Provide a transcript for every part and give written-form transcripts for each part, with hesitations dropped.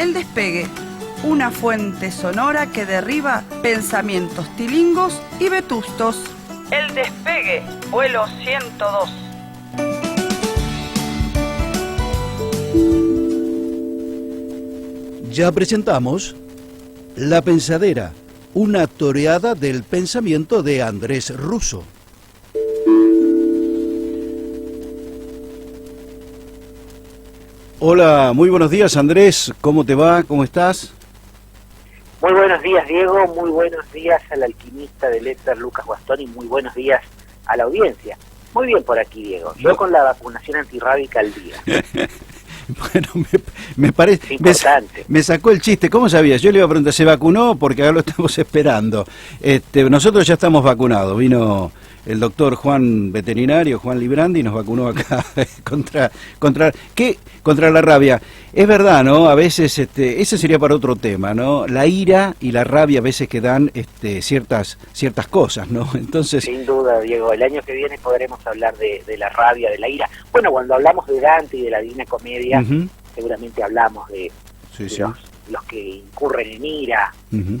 El Despegue, una fuente sonora que derriba pensamientos tilingos y vetustos. El Despegue, vuelo 102. Ya presentamos La Pensadera, una toreada del pensamiento de Andrés Russo. Hola, muy buenos días Andrés, ¿cómo te va? ¿Cómo estás? Muy buenos días Diego, muy buenos días al alquimista del éter Lucas Guastón y muy buenos días a la audiencia. Muy bien por aquí Diego, yo con la vacunación antirrábica al día. Bueno, me parece... Importante. Me sacó el chiste, ¿cómo sabías? Yo le iba a preguntar, ¿se vacunó? Porque ahora lo estamos esperando. Nosotros ya estamos vacunados, vino el doctor Juan veterinario, Juan Librandi, nos vacunó acá contra la rabia. Es verdad, ¿no? A veces, ese sería para otro tema, ¿no? La ira y la rabia a veces que dan ciertas cosas, ¿no? Entonces... Sin duda, Diego, el año que viene podremos hablar de la rabia, de la ira. Bueno, cuando hablamos de Dante y de la Divina Comedia, seguramente hablamos de los que incurren en ira,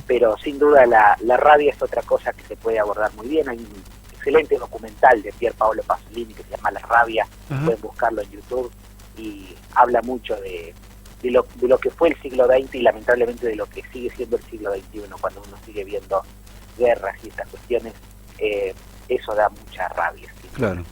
pero sin duda la rabia es otra cosa que se puede abordar muy bien. Hay un excelente documental de Pier Paolo Pasolini que se llama La Rabia, pueden buscarlo en YouTube, y habla mucho de lo que fue el siglo XX y lamentablemente de lo que sigue siendo el siglo XXI, cuando uno sigue viendo guerras y estas cuestiones, eso da mucha rabia. ¿Sí? Claro.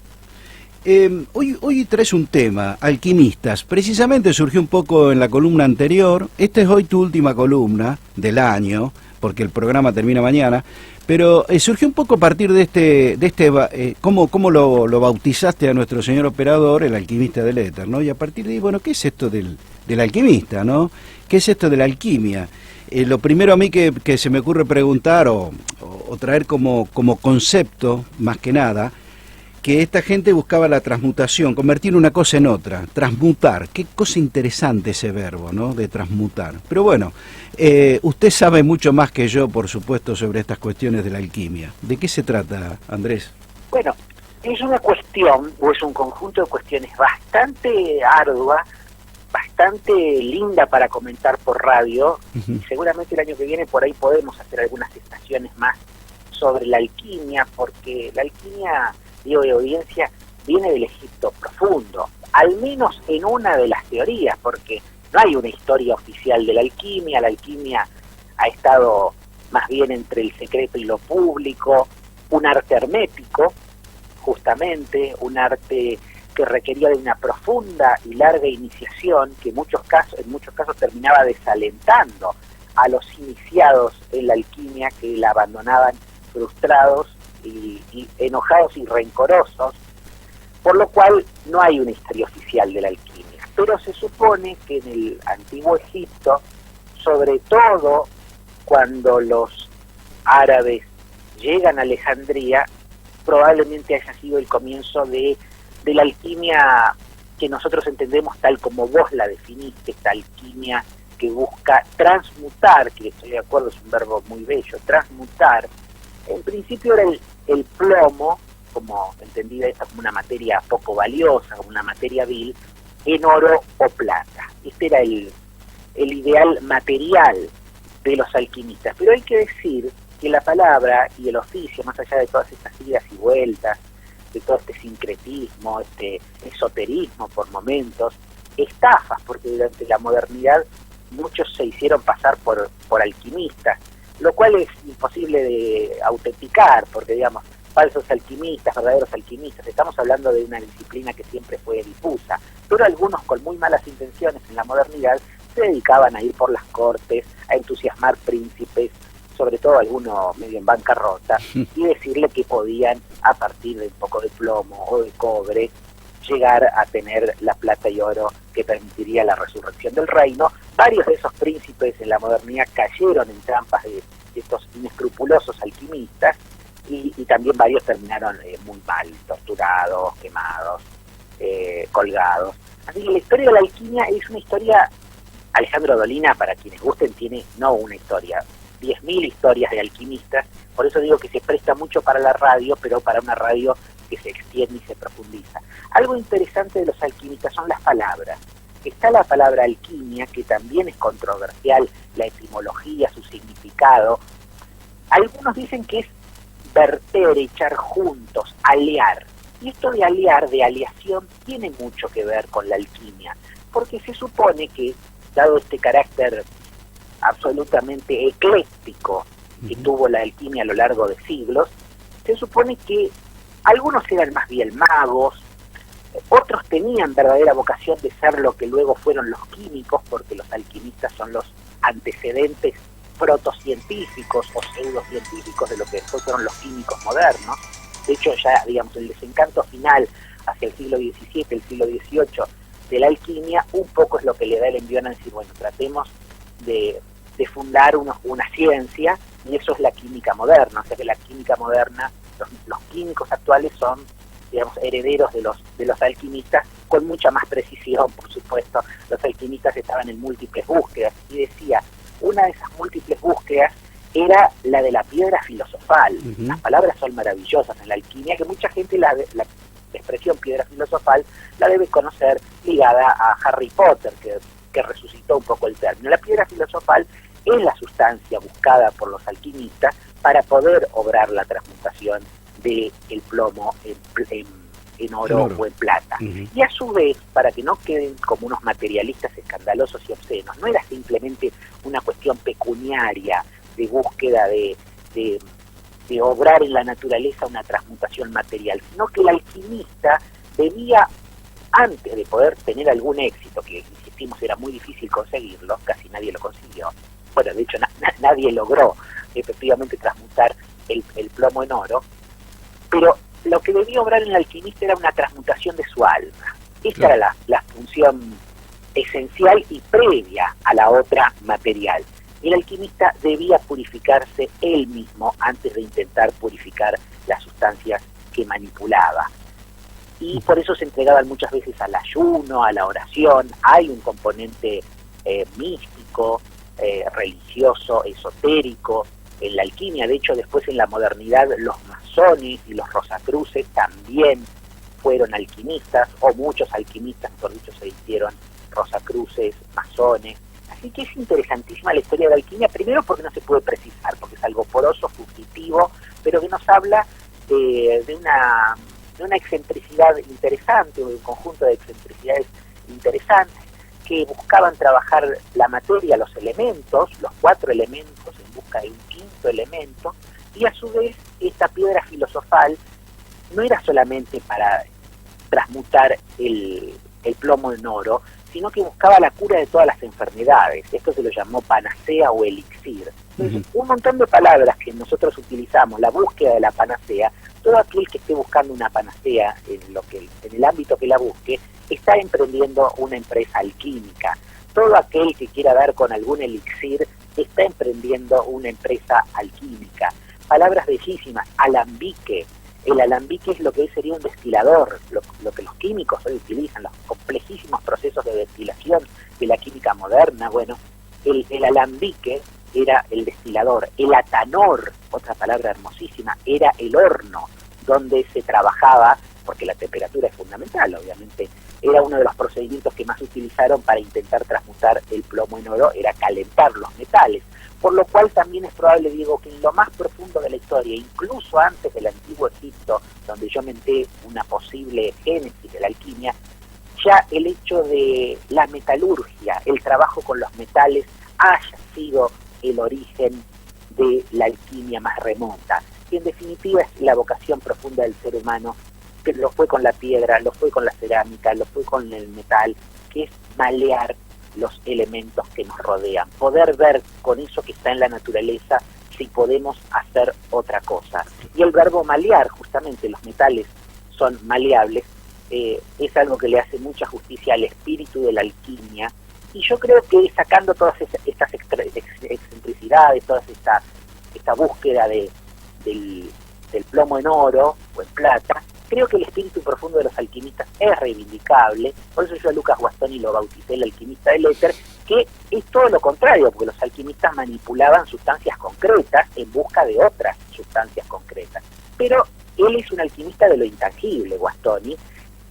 Hoy traes un tema, alquimistas. Precisamente surgió un poco en la columna anterior. Esta es hoy tu última columna del año, porque el programa termina mañana. Pero surgió un poco a partir de ¿cómo lo bautizaste a nuestro señor operador, el alquimista del éter, ¿no? Y a partir de ahí, bueno, ¿qué es esto del alquimista, no? ¿Qué es esto de la alquimia? Lo primero a mí que se me ocurre preguntar o traer como concepto, más que nada, que esta gente buscaba la transmutación, convertir una cosa en otra, transmutar. Qué cosa interesante ese verbo, ¿no? De transmutar. Pero bueno, usted sabe mucho más que yo, por supuesto, sobre estas cuestiones de la alquimia. ¿De qué se trata, Andrés? Bueno, es una cuestión, o es un conjunto de cuestiones bastante ardua, bastante linda para comentar por radio, y seguramente el año que viene por ahí podemos hacer algunas estaciones más sobre la alquimia, porque la alquimia, digo, de audiencia, viene del Egipto profundo, al menos en una de las teorías, porque no hay una historia oficial de la alquimia ha estado más bien entre el secreto y lo público, un arte hermético, justamente, un arte que requería de una profunda y larga iniciación, que en muchos casos terminaba desalentando a los iniciados en la alquimia, que la abandonaban frustrados y enojados y rencorosos, por lo cual no hay una historia oficial de la alquimia. Pero se supone que en el antiguo Egipto, sobre todo cuando los árabes llegan a Alejandría, probablemente haya sido el comienzo de la alquimia que nosotros entendemos tal como vos la definiste, esta alquimia que busca transmutar, que estoy de acuerdo, es un verbo muy bello, transmutar. En principio era el plomo, como entendida esta como una materia poco valiosa, como una materia vil, en oro o plata. Este era el ideal material de los alquimistas. Pero hay que decir que la palabra y el oficio, más allá de todas estas idas y vueltas, de todo este sincretismo, este esoterismo por momentos, estafas, porque durante la modernidad muchos se hicieron pasar por alquimistas, lo cual es imposible de autenticar, porque digamos, falsos alquimistas, verdaderos alquimistas, estamos hablando de una disciplina que siempre fue difusa, pero algunos con muy malas intenciones en la modernidad se dedicaban a ir por las cortes, a entusiasmar príncipes, sobre todo algunos medio en bancarrota, y decirle que podían, a partir de un poco de plomo o de cobre, llegar a tener la plata y oro que permitiría la resurrección del reino. Varios de esos príncipes en la modernidad cayeron en trampas de estos inescrupulosos alquimistas, y también varios terminaron muy mal, torturados, quemados, colgados. Así que la historia de la alquimia es una historia, Alejandro Dolina, para quienes gusten, tiene no una historia, 10.000 historias de alquimistas, por eso digo que se presta mucho para la radio, pero para una radio que se extiende y se profundiza. Algo interesante de los alquimistas son las palabras. está la palabra alquimia, que también es controversial, la etimología, su significado. Algunos dicen que es verter, echar juntos, aliar. Y esto de aliar, de aliación, tiene mucho que ver con la alquimia, porque se supone que, dado este carácter absolutamente ecléctico que tuvo la alquimia a lo largo de siglos, se supone que algunos eran más bien magos, otros tenían verdadera vocación de ser lo que luego fueron los químicos, porque los alquimistas son los antecedentes protocientíficos o pseudocientíficos de lo que después fueron los químicos modernos. De hecho, ya, digamos, el desencanto final hacia el siglo XVII, el siglo XVIII de la alquimia, un poco es lo que le da el envión a decir, bueno, tratemos de fundar una ciencia, y eso es la química moderna. O sea que la química moderna, los químicos actuales son, digamos, herederos de los alquimistas, con mucha más precisión, por supuesto. Los alquimistas estaban en múltiples búsquedas, y decía, una de esas múltiples búsquedas era la de la piedra filosofal. Las palabras son maravillosas en la alquimia, que mucha gente la expresión piedra filosofal la debe conocer ligada a Harry Potter, que resucitó un poco el término. La piedra filosofal es la sustancia buscada por los alquimistas para poder obrar la transmutación del plomo en oro o en plata. Y a su vez, para que no queden como unos materialistas escandalosos y obscenos, no era simplemente una cuestión pecuniaria de búsqueda de obrar en la naturaleza una transmutación material, sino que el alquimista debía, antes de poder tener algún éxito, que insistimos era muy difícil conseguirlo, casi nadie lo consiguió, bueno, de hecho nadie logró efectivamente transmutar el plomo en oro, pero lo que debía obrar en el alquimista era una transmutación de su alma. Esta era la función esencial y previa a la otra material. El alquimista debía purificarse él mismo antes de intentar purificar las sustancias que manipulaba. Y por eso se entregaban muchas veces al ayuno, a la oración. Hay un componente místico, religioso, esotérico en la alquimia. De hecho, después en la modernidad los masones y los rosacruces también fueron alquimistas, o muchos alquimistas, por dicho, se hicieron rosacruces, masones. Así que es interesantísima la historia de la alquimia, primero porque no se puede precisar, porque es algo poroso, fugitivo, pero que nos habla de una excentricidad interesante, o de un conjunto de excentricidades interesantes, que buscaban trabajar la materia, los elementos, los 4 elementos, en busca de un 5º elemento, y a su vez esta piedra filosofal no era solamente para transmutar el plomo en oro, sino que buscaba la cura de todas las enfermedades. Esto se lo llamó panacea o elixir. Entonces, un montón de palabras que nosotros utilizamos, la búsqueda de la panacea, todo aquel que esté buscando una panacea en el ámbito que la busque, está emprendiendo una empresa alquímica. Todo aquel que quiera dar con algún elixir está emprendiendo una empresa alquímica. Palabras bellísimas, alambique. El alambique es lo que hoy sería un destilador, lo que los químicos hoy utilizan, los complejísimos procesos de destilación de la química moderna. Bueno, el alambique era el destilador. El atanor, otra palabra hermosísima, era el horno donde se trabajaba, porque la temperatura es fundamental, obviamente. Era uno de los procedimientos que más utilizaron para intentar transmutar el plomo en oro, era calentar los metales. Por lo cual también es probable, digo, que en lo más profundo de la historia, incluso antes del antiguo Egipto, donde yo menté una posible génesis de la alquimia, ya el hecho de la metalurgia, el trabajo con los metales, haya sido el origen de la alquimia más remota. Y en definitiva es la vocación profunda del ser humano, que lo fue con la piedra, lo fue con la cerámica, lo fue con el metal, que es malear los elementos que nos rodean, poder ver con eso que está en la naturaleza si podemos hacer otra cosa. Y el verbo malear, justamente los metales son maleables, es algo que le hace mucha justicia al espíritu de la alquimia, y yo creo que sacando todas estas excentricidades, toda esta búsqueda del plomo en oro o en plata, creo que el espíritu profundo de los alquimistas es reivindicable. Por eso yo a Lucas Guastoni lo bauticé el alquimista del éter, que es todo lo contrario, porque los alquimistas manipulaban sustancias concretas en busca de otras sustancias concretas. Pero él es un alquimista de lo intangible, Guastoni,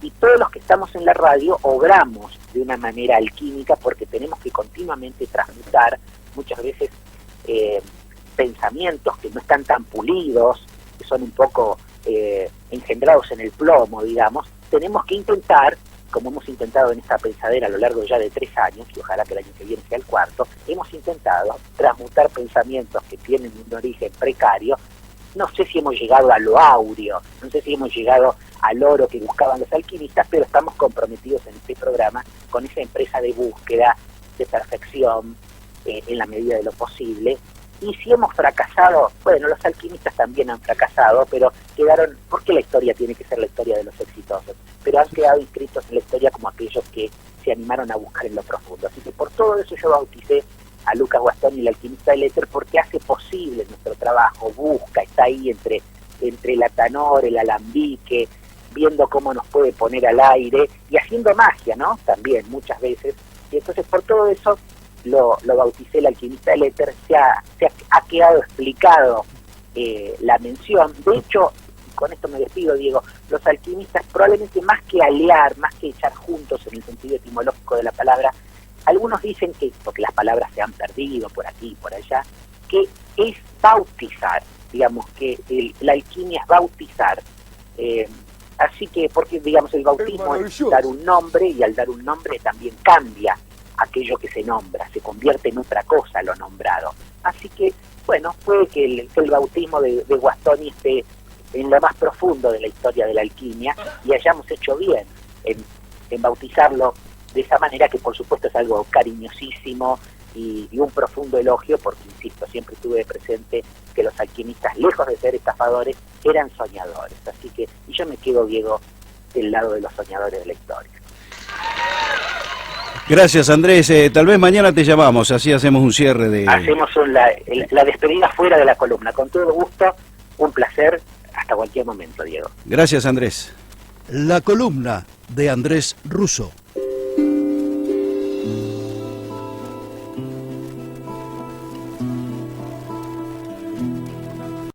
Y todos los que estamos en la radio obramos de una manera alquímica porque tenemos que continuamente transmutar muchas veces pensamientos que no están tan pulidos, que son un poco engendrados en el plomo, digamos. Tenemos que intentar, como hemos intentado en esta pensadera a lo largo ya de 3 años, y ojalá que el año que viene sea el 4º, hemos intentado transmutar pensamientos que tienen un origen precario. No sé si hemos llegado a lo áureo, no sé si hemos llegado al oro que buscaban los alquimistas, pero estamos comprometidos en este programa con esa empresa de búsqueda, de perfección, en la medida de lo posible. Y si hemos fracasado, bueno, los alquimistas también han fracasado, pero quedaron, porque la historia tiene que ser la historia de los exitosos, pero han quedado inscritos en la historia como aquellos que se animaron a buscar en lo profundo. Así que por todo eso yo bauticé a Lucas Guastoni, el alquimista del éter, porque hace posible nuestro trabajo, busca, está ahí entre el atanor, el alambique, viendo cómo nos puede poner al aire y haciendo magia, ¿no? También, muchas veces. Y entonces por todo eso lo bauticé el alquimista del éter. Se ha quedado explicado la mención. De hecho, con esto me despido, Diego, los alquimistas probablemente más que aliar, más que echar juntos en el sentido etimológico de la palabra, algunos dicen que, porque las palabras se han perdido por aquí y por allá, que es bautizar, digamos que la alquimia es bautizar. Así que, porque digamos el bautismo es dar un nombre, y al dar un nombre también cambia aquello que se nombra, se convierte en otra cosa lo nombrado. Así que, bueno, puede que el bautismo de Guastoni esté en lo más profundo de la historia de la alquimia y hayamos hecho bien en bautizarlo de esa manera, que por supuesto es algo cariñosísimo y un profundo elogio, porque insisto, siempre tuve presente que los alquimistas, lejos de ser estafadores, eran soñadores. Así que, y yo me quedo, Diego, del lado de los soñadores de la historia. Gracias, Andrés. Tal vez mañana te llamamos, así hacemos un cierre de... Hacemos la despedida fuera de la columna. Con todo gusto, un placer, hasta cualquier momento, Diego. Gracias, Andrés. La columna de Andrés Russo.